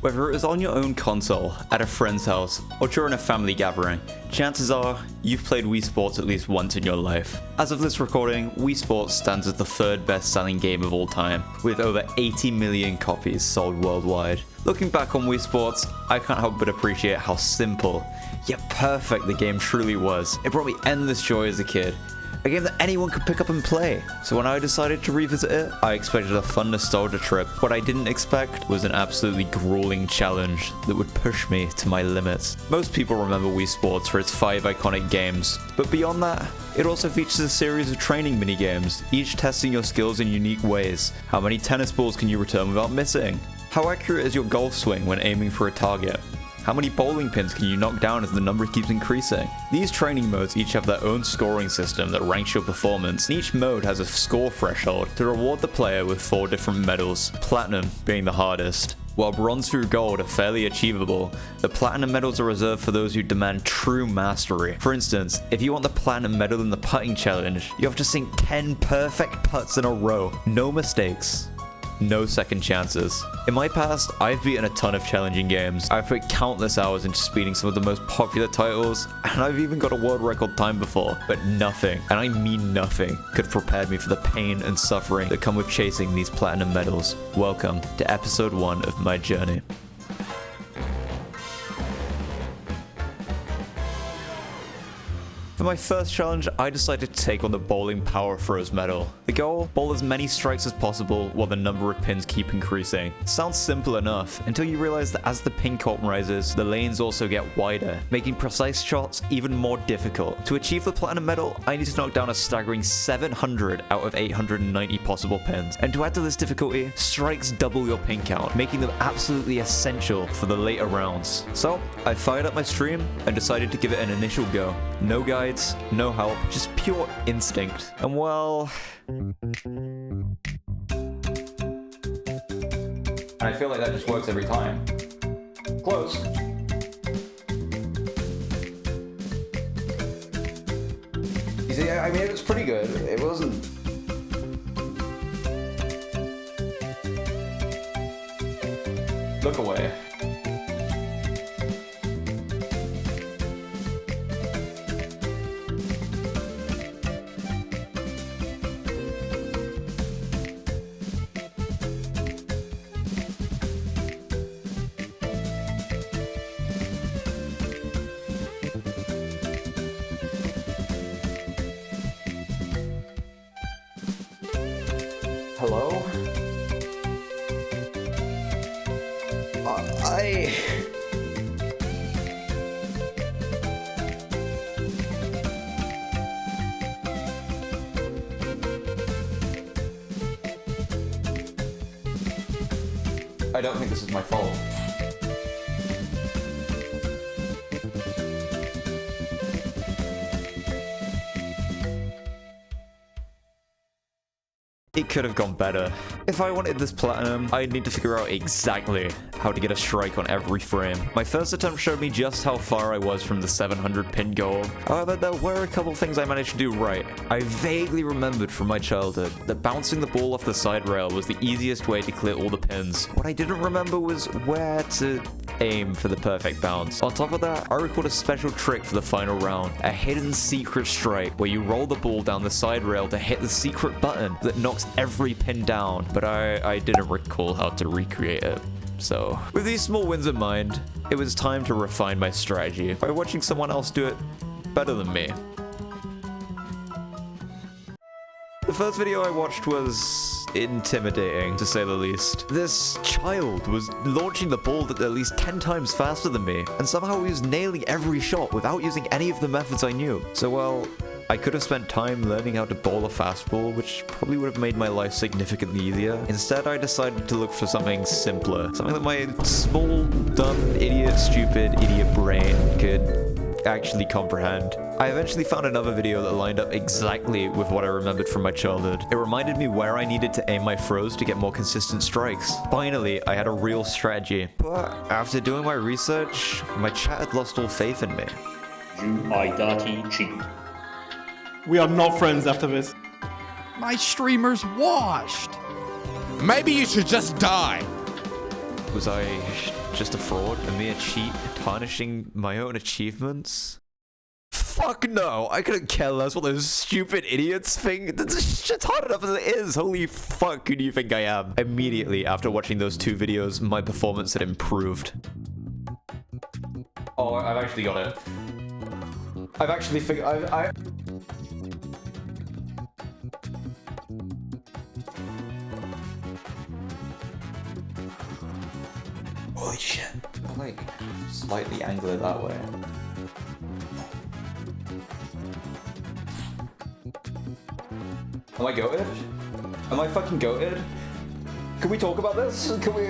Whether it is on your own console, at a friend's house, or during a family gathering, chances are you've played Wii Sports at least once in your life. As of this recording, Wii Sports stands as the third best-selling game of all time, with over 80 million copies sold worldwide. Looking back on Wii Sports, I can't help but appreciate how simple, yet perfect the game truly was. It brought me endless joy as a kid. A game that anyone could pick up and play. So when I decided to revisit it, I expected a fun nostalgia trip. What I didn't expect was an absolutely grueling challenge that would push me to my limits. Most people remember Wii Sports for its 5 iconic games, but beyond that, it also features a series of training mini-games, each testing your skills in unique ways. How many tennis balls can you return without missing? How accurate is your golf swing when aiming for a target? How many bowling pins can you knock down as the number keeps increasing? These training modes each have their own scoring system that ranks your performance, and each mode has a score threshold to reward the player with 4 different medals, platinum being the hardest. While bronze through gold are fairly achievable, the platinum medals are reserved for those who demand true mastery. For instance, if you want the platinum medal in the putting challenge, you have to sink 10 perfect putts in a row, no mistakes. No second chances. In my past, I've beaten a ton of challenging games. I've put countless hours into speeding some of the most popular titles, and I've even got a world record time before. But nothing, and I mean nothing, could prepare me for the pain and suffering that come with chasing these platinum medals. Welcome to episode 1 of my journey. For my first challenge, I decided to take on the bowling power throws medal. The goal? Bowl as many strikes as possible while the number of pins keep increasing. Sounds simple enough until you realize that as the pin count rises, the lanes also get wider, making precise shots even more difficult. To achieve the platinum medal, I need to knock down a staggering 700 out of 890 possible pins. And to add to this difficulty, strikes double your pin count, making them absolutely essential for the later rounds. So, I fired up my stream and decided to give it an initial go. No guides, no help, just pure instinct. And well... And I feel like that just works every time. Close. You see, I mean, it was pretty good. It wasn't... Look away. Hello? I don't think this is my fault. It could have gone better. If I wanted this platinum, I'd need to figure out exactly how to get a strike on every frame. My first attempt showed me just how far I was from the 700 pin goal. However, there were a couple things I managed to do right. I vaguely remembered from my childhood that bouncing the ball off the side rail was the easiest way to clear all the pins. What I didn't remember was where to aim for the perfect bounce. On top of that, I recalled a special trick for the final round, a hidden secret strike where you roll the ball down the side rail to hit the secret button that knocks every pin down, but I didn't recall how to recreate it. So, with these small wins in mind, it was time to refine my strategy by watching someone else do it better than me. The first video I watched was intimidating, to say the least. This child was launching the ball at least 10 times faster than me, and somehow he was nailing every shot without using any of the methods I knew. So, well, I could have spent time learning how to bowl a fastball, which probably would have made my life significantly easier. Instead, I decided to look for something simpler. Something that my small, dumb, stupid idiot brain could actually comprehend. I eventually found another video that lined up exactly with what I remembered from my childhood. It reminded me where I needed to aim my throws to get more consistent strikes. Finally, I had a real strategy. But after doing my research, my chat had lost all faith in me. You are dirty cheat. We are not friends after this. My streamer's washed. Maybe you should just die. Was I just a fraud, a mere cheat, tarnishing my own achievements? Fuck no, I couldn't care less what those stupid idiots think. This shit's hard enough as it is. Holy fuck, who do you think I am? Immediately after watching those 2 videos, my performance had improved. Oh, I've actually got it. I've actually figured... Holy shit. I'll like slightly angle it that way. Am I goated? Am I fucking goated? Can we talk about this? Can we...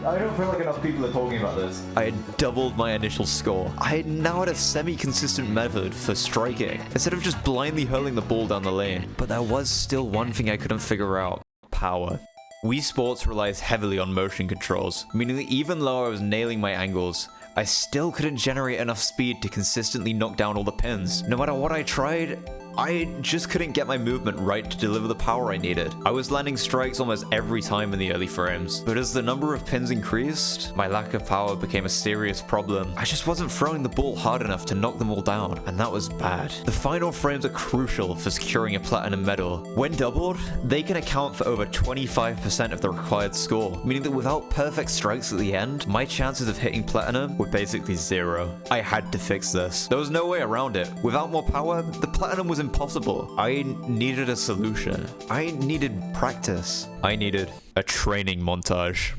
I don't feel like enough people are talking about this. I had doubled my initial score. I now had a semi-consistent method for striking, instead of just blindly hurling the ball down the lane. But there was still one thing I couldn't figure out. Power. Wii Sports relies heavily on motion controls, meaning that even though I was nailing my angles, I still couldn't generate enough speed to consistently knock down all the pins. No matter what I tried, I just couldn't get my movement right to deliver the power I needed. I was landing strikes almost every time in the early frames, but as the number of pins increased, my lack of power became a serious problem. I just wasn't throwing the ball hard enough to knock them all down, and that was bad. The final frames are crucial for securing a platinum medal. When doubled, they can account for over 25% of the required score, meaning that without perfect strikes at the end, my chances of hitting platinum were basically 0. I had to fix this. There was no way around it. Without more power, the platinum was impossible. I needed a solution. I needed practice. I needed a training montage.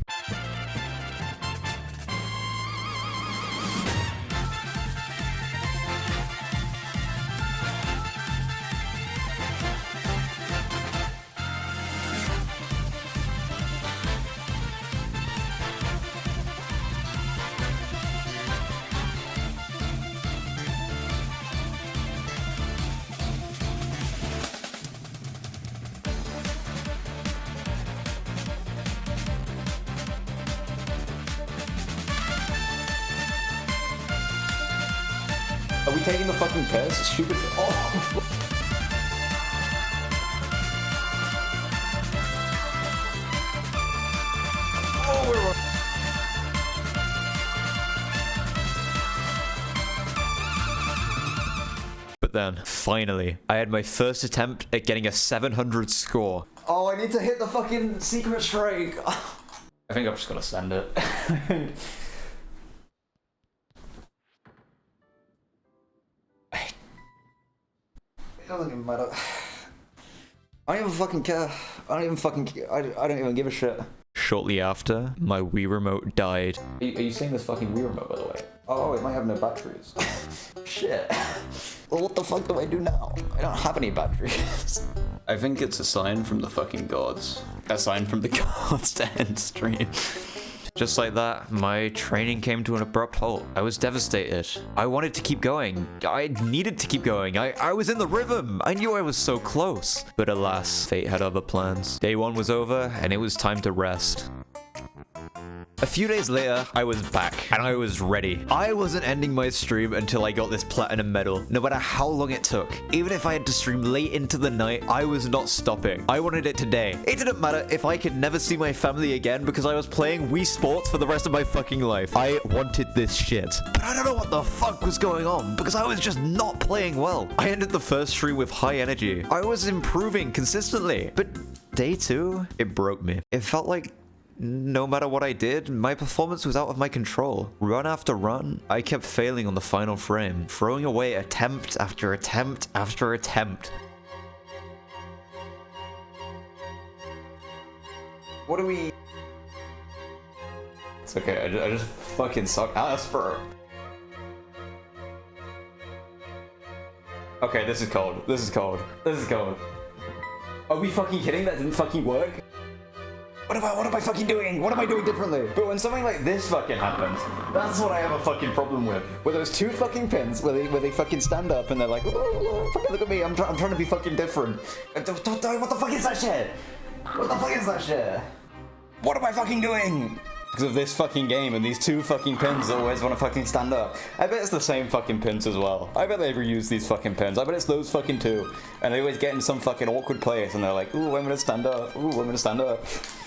Are we taking the fucking piss? Stupid. Oh. But then, finally, I had my first attempt at getting a 700 score. Oh, I need to hit the fucking secret strike. I think I'm just gonna send it. It doesn't even matter. I don't even fucking care. I don't even give a shit. Shortly after, my Wii remote died. Are you seeing this fucking Wii remote, by the way? Oh, it might have no batteries. Shit. Well, what the fuck do I do now? I don't have any batteries. I think it's a sign from the fucking gods. A sign from the gods to end stream. Just like that, my training came to an abrupt halt. I was devastated. I wanted to keep going. I needed to keep going. I was in the rhythm. I knew I was so close. But alas, fate had other plans. Day 1 was over, and it was time to rest. A few days later, I was back, and I was ready. I wasn't ending my stream until I got this platinum medal, no matter how long it took. Even if I had to stream late into the night, I was not stopping. I wanted it today. It didn't matter if I could never see my family again because I was playing Wii Sports for the rest of my fucking life. I wanted this shit. But I don't know what the fuck was going on because I was just not playing well. I ended the first stream with high energy. I was improving consistently. But day 2, it broke me. It felt like no matter what I did, my performance was out of my control. Run after run, I kept failing on the final frame, throwing away attempt after attempt after attempt. What do we... It's okay, I just fucking suck ass, bro. Okay, this is cold. This is cold. This is cold. Are we fucking kidding? That didn't fucking work? What am I fucking doing? What am I doing differently? But when something like this fucking happens, that's what I have a fucking problem with. Where those 2 fucking pins, where they fucking stand up and they're like, oh, fucking look at me, I'm trying to be fucking different. What the fuck is that shit? What the fuck is that shit? What am I fucking doing? Because of this fucking game and these 2 fucking pins that always want to fucking stand up. I bet it's the same fucking pins as well. I bet they reuse these fucking pins. I bet it's those fucking 2. And they always get in some fucking awkward place and they're like, ooh, I'm gonna stand up. Ooh, I'm gonna stand up.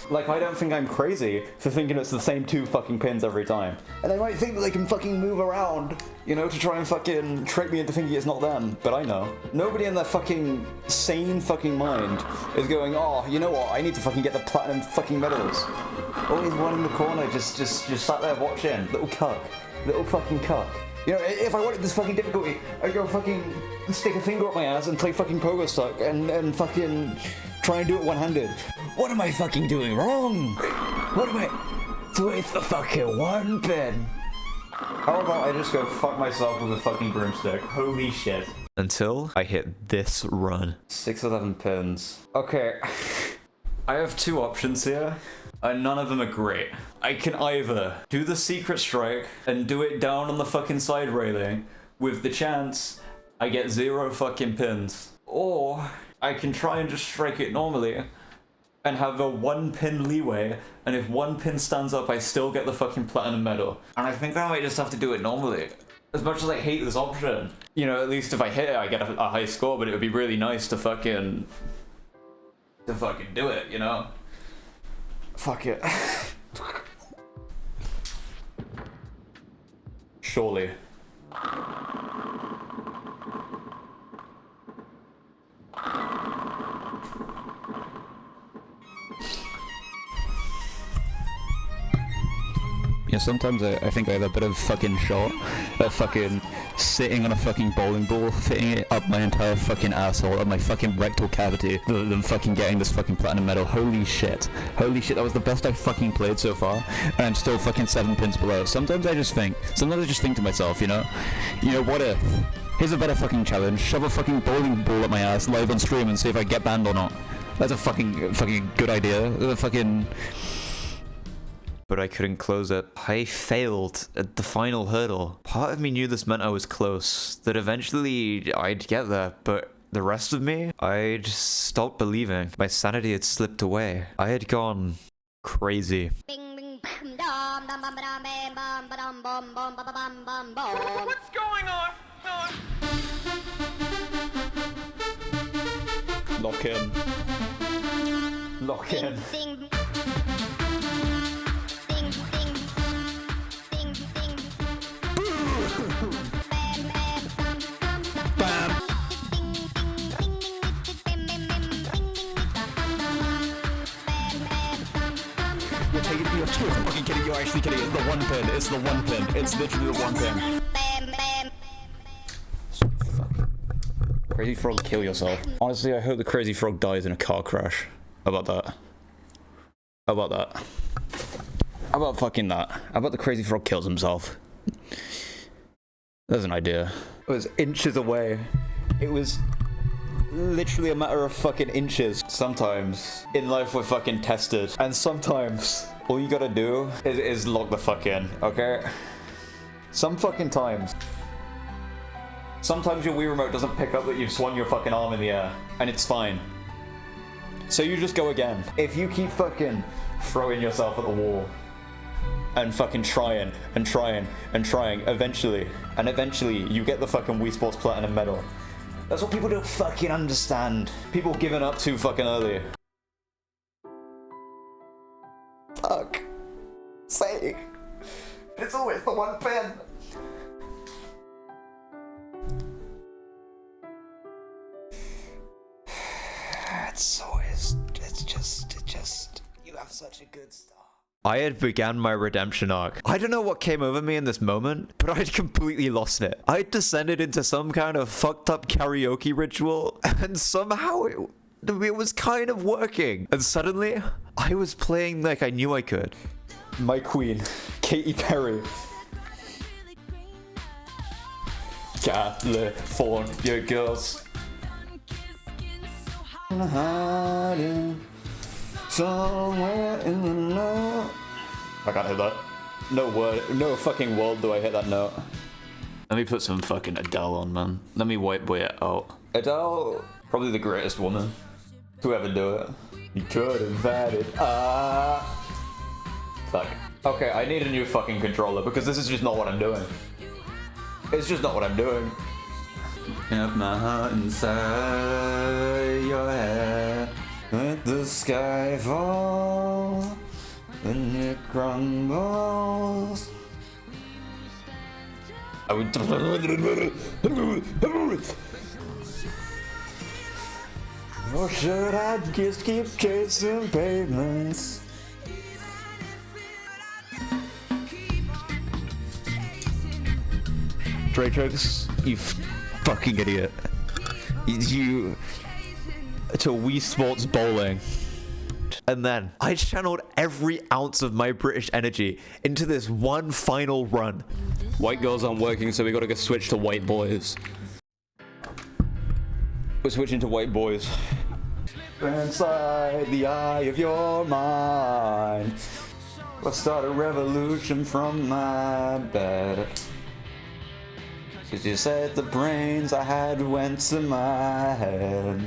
Like, I don't think I'm crazy for thinking it's the same 2 fucking pins every time. And they might think that they can fucking move around, you know, to try and fucking trick me into thinking it's not them. But I know. Nobody in their fucking sane fucking mind is going, oh, you know what, I need to fucking get the platinum fucking medals. Always one in the corner, just sat there watching. Little cuck. Little fucking cuck. You know, if I wanted this fucking difficulty, I'd go fucking stick a finger up my ass and play fucking pogo stick and fucking try and do it one-handed. What am I fucking doing wrong? What am I... So it's the fucking 1 pin. How about I just go fuck myself with a fucking broomstick? Holy shit. Until I hit this run. 6 or 7 pins. Okay. I have 2 options here, and none of them are great. I can either do the secret strike and do it down on the fucking side railing with the chance I get 0 fucking pins, or I can try and just strike it normally and have a 1 pin leeway, and if 1 pin stands up, I still get the fucking platinum medal. And I think I might just have to do it normally. As much as I hate this option, you know, at least if I hit it, I get a high score, but it would be really nice to fucking do it, you know? Fuck it. Surely. Yeah, sometimes I think I have a bit of fucking shot at fucking sitting on a fucking bowling ball, fitting it up my entire fucking asshole, up my fucking rectal cavity, than fucking getting this fucking platinum medal. Holy shit. Holy shit, that was the best I've fucking played so far, and I'm still fucking 7 pins below. Sometimes I just think to myself, you know, what if? Here's a better fucking challenge. Shove a fucking bowling ball up my ass live on stream and see if I get banned or not. That's a fucking good idea. But I couldn't close it. I failed at the final hurdle. Part of me knew this meant I was close, that eventually I'd get there, but the rest of me, I'd stopped believing. My sanity had slipped away. I had gone crazy. What's going on? Lock in. Lock in. You're too fucking kidding. You're actually kidding. It's the 1 pin. It's the 1 pin. It's literally the 1 pin. Crazy Frog, kill yourself. Honestly, I hope the Crazy Frog dies in a car crash. How about that? How about that? How about fucking that? How about the Crazy Frog kills himself? There's an idea. It was inches away. It was literally a matter of fucking inches. Sometimes in life we're fucking tested, and sometimes all you gotta do is log the fuck in, okay? Sometimes your Wii remote doesn't pick up that you've swung your fucking arm in the air, and it's fine. So you just go again. If you keep fucking throwing yourself at the wall and fucking trying and trying and trying, eventually you get the fucking Wii Sports Platinum medal. That's what people don't fucking understand. People giving up too fucking early. Fuck. Sake. It's always the 1 pin. It's just, you have such a good start. I had began my redemption arc. I don't know what came over me in this moment, but I'd completely lost it. I'd descended into some kind of fucked up karaoke ritual, and somehow it was kind of working. And suddenly, I was playing like I knew I could. My queen, Katy Perry. California girls. Hiding somewhere in the night. I can't hit that. No fucking world do I hit that note. Let me put some fucking Adele on, man. Let me white boy it out. Adele, probably the greatest woman to ever do it. You could have had it. Fuck. Okay, I need a new fucking controller because this is just not what I'm doing. It's just not what I'm doing. Up my heart inside your head. Let the sky fall. When it crumbles. Or should I just keep chasing pavements? Dratrix, you fucking idiot. You to Wii Sports Bowling. And then I channeled every ounce of my British energy into this one final run. White girls aren't working, so we gotta go switch to white boys. We're switching to white boys. Inside the eye of your mind, I'll start a revolution from my bed. 'Cause you said the brains I had went to my head.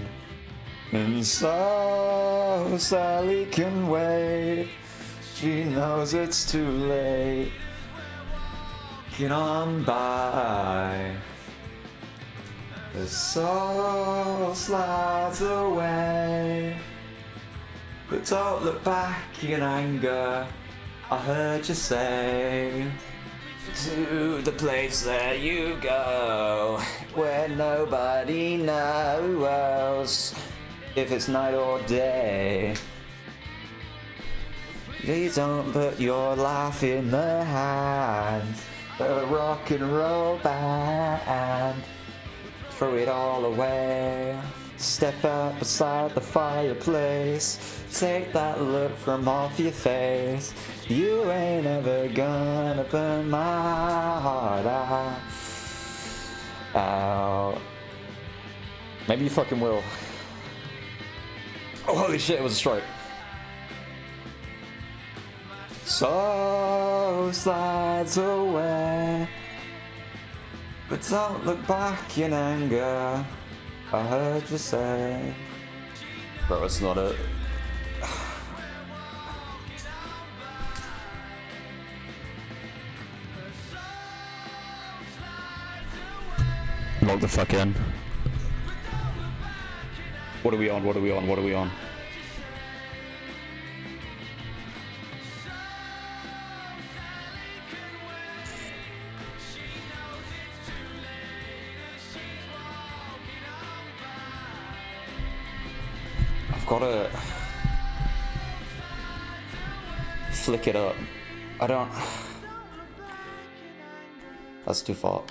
And so Sally can wait. She knows it's too late. Get on by. The soul slides away. But don't look back in anger. I heard you say. To the place that you go, where nobody knows if it's night or day. Please don't put your life in the hands of a rock and roll band. Throw it all away. Step out beside the fireplace. Take that look from off your face. You ain't ever gonna burn my heart out. Maybe you fucking will. Oh, holy shit, it was a stroke. So slides away. But don't look back in anger. I heard you say. Bro, it's not it. Log the fuck in. What are we on? What are we on? What are we on? I've gotta flick it up. I don't. That's too far.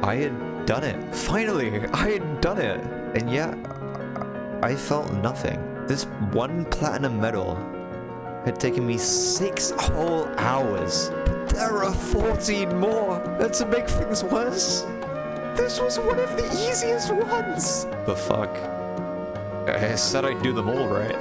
I had done it. Finally, I had done it. And yet, I felt nothing. This one platinum medal had taken me 6 whole hours. But there are 14 more. And to make things worse, this was one of the easiest ones. The fuck? I said I'd do them all, right?